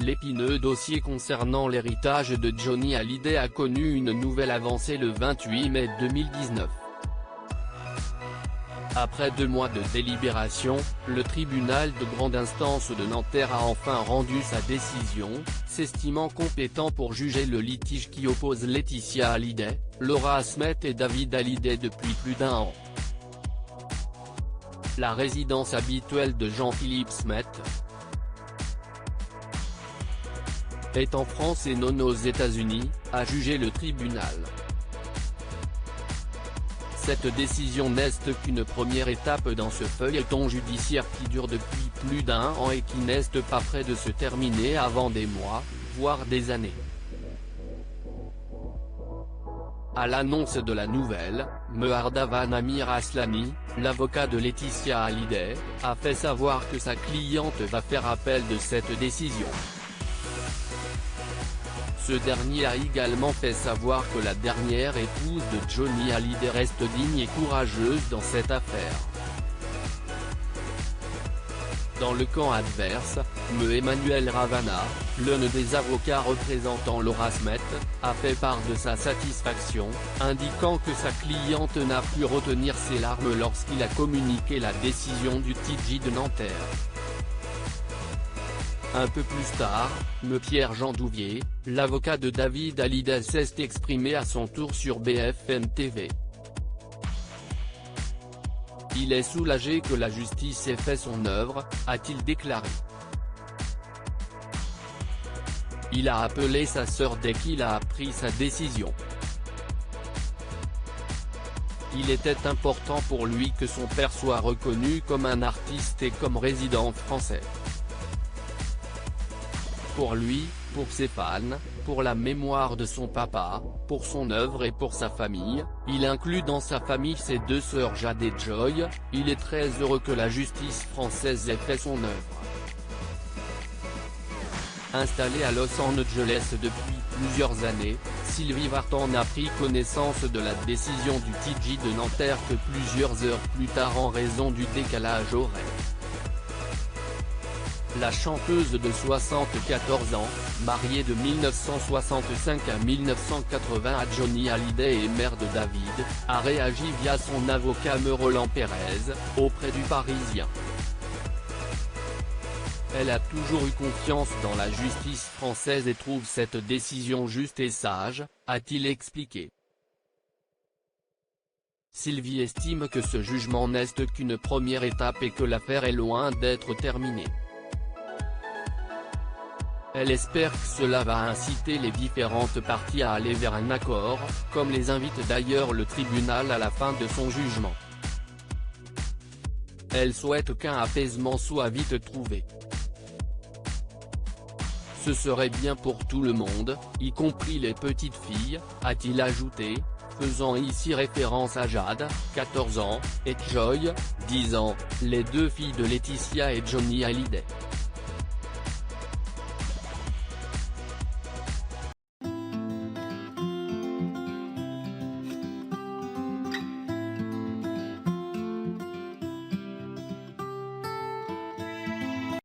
L'épineux dossier concernant l'héritage de Johnny Hallyday a connu une nouvelle avancée le 28 mai 2019. Après 2 mois de délibération, le tribunal de grande instance de Nanterre a enfin rendu sa décision, s'estimant compétent pour juger le litige qui oppose Laetitia Hallyday, Laura Smet et David Hallyday depuis plus d'1 an. La résidence habituelle de Jean-Philippe Smet est en France et non aux États-Unis, a jugé le tribunal. Cette décision n'est qu'une première étape dans ce feuilleton judiciaire qui dure depuis plus d'1 an et qui n'est pas près de se terminer avant des mois, voire des années. À l'annonce de la nouvelle, Mehardavan Amir Aslani, l'avocat de Laetitia Hallyday, a fait savoir que sa cliente va faire appel de cette décision. Ce dernier a également fait savoir que la dernière épouse de Johnny Hallyday reste digne et courageuse dans cette affaire. Dans le camp adverse, Me Emmanuel Ravana, l'un des avocats représentant Laura Smet, a fait part de sa satisfaction, indiquant que sa cliente n'a pu retenir ses larmes lorsqu'il a communiqué la décision du TJ de Nanterre. Un peu plus tard, Me Pierre-Jean Douvier, l'avocat de David Hallyday s'est exprimé à son tour sur BFM TV. Il est soulagé que la justice ait fait son œuvre, a-t-il déclaré. Il a appelé sa sœur dès qu'il a appris sa décision. Il était important pour lui que son père soit reconnu comme un artiste et comme résident français. Pour lui, pour ses fans, pour la mémoire de son papa, pour son œuvre et pour sa famille, il inclut dans sa famille ses 2 sœurs Jade et Joy, il est très heureux que la justice française ait fait son œuvre. Installée à Los Angeles depuis plusieurs années, Sylvie Vartan a pris connaissance de la décision du TJ de Nanterre que plusieurs heures plus tard en raison du décalage horaire. La chanteuse de 74 ans, mariée de 1965 à 1980 à Johnny Hallyday et mère de David, a réagi via son avocat Roland Pérez, auprès du Parisien. Elle a toujours eu confiance dans la justice française et trouve cette décision juste et sage, a-t-il expliqué. Sylvie estime que ce jugement n'est qu'une première étape et que l'affaire est loin d'être terminée. Elle espère que cela va inciter les différentes parties à aller vers un accord, comme les invite d'ailleurs le tribunal à la fin de son jugement. Elle souhaite qu'un apaisement soit vite trouvé. Ce serait bien pour tout le monde, y compris les petites filles, a-t-il ajouté, faisant ici référence à Jade, 14 ans, et Joy, 10 ans, les 2 filles de Laetitia et Johnny Hallyday.